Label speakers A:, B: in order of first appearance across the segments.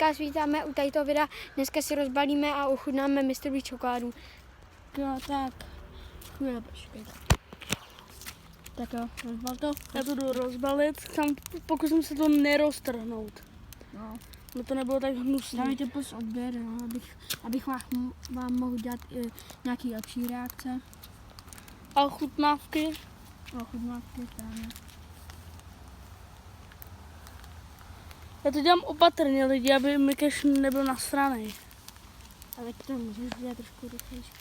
A: Vás vítáme u tadyto videa. Dneska si rozbalíme a ochutnáme Mr. Beast čokoládu.
B: Jo, tak. Chvíle, počkejte. Tak jo, rozbal to.
C: Já to jdu rozbalit, pokusím se to neroztrhnout.
B: No.
C: No to nebylo tak hnusné.
B: Dávajte plus odběr, no, abych vám mohl dělat nějaký lepší reakce.
C: A chutnávky.
B: No, chutnávky, právě.
C: Já to dělám opatrně lidi, aby Mikeš nebyl nasranej.
B: Ale to můžeš dělat trošku rychlejší.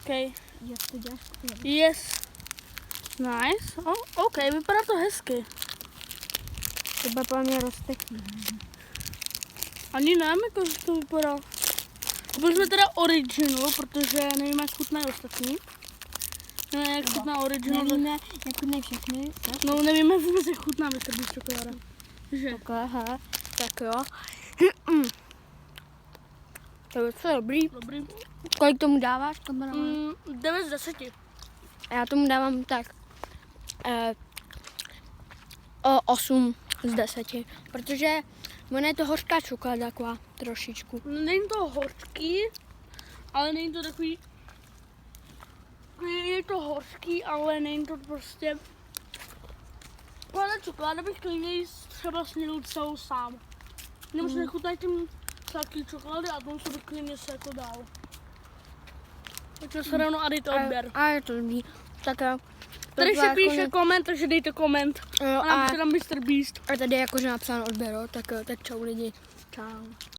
C: Okay.
B: Jak to děláš?
C: Yes. Nice. Oh, OK, vypadá to hezky.
A: To bude pro mě rozteký.
C: Ani nevím, jako že to vypadá. Byli jsme teda original, protože nevím, jak chutnají ostatní. Nevím, jak chutná original.
B: Nevíme, jak chutnají všechny.
C: No, nevíme vůbec, jak chutná Mr. Beast čokoláda. Že?
A: Tak jo. To je docela dobrý.
C: Dobrý.
A: Kolik tomu dáváš, kamaráde?
C: 9 z 10.
A: Já tomu dávám tak 8 z 10, protože ona je to hořká čokoláda taková trošičku.
C: Není to hořký, ale není to takový... Je to hořký, ale není to prostě... Tohle čokoláda bych klidně jíst třeba snědl celou sám. Nebo se nechutnají tím sladký čokolády a tomu se bych klidně se jako dál. Takže se rovnou a dejte odběr.
A: A je to dobrý. Tak jo.
C: Tady
A: To
C: se
A: byla
C: píše
A: jako-
C: koment, takže dejte koment.
A: Jo,
C: A napíšte tam Mr. Beast.
A: a tady je jakože napsáno odběr, jo, tak čau lidi. Čau.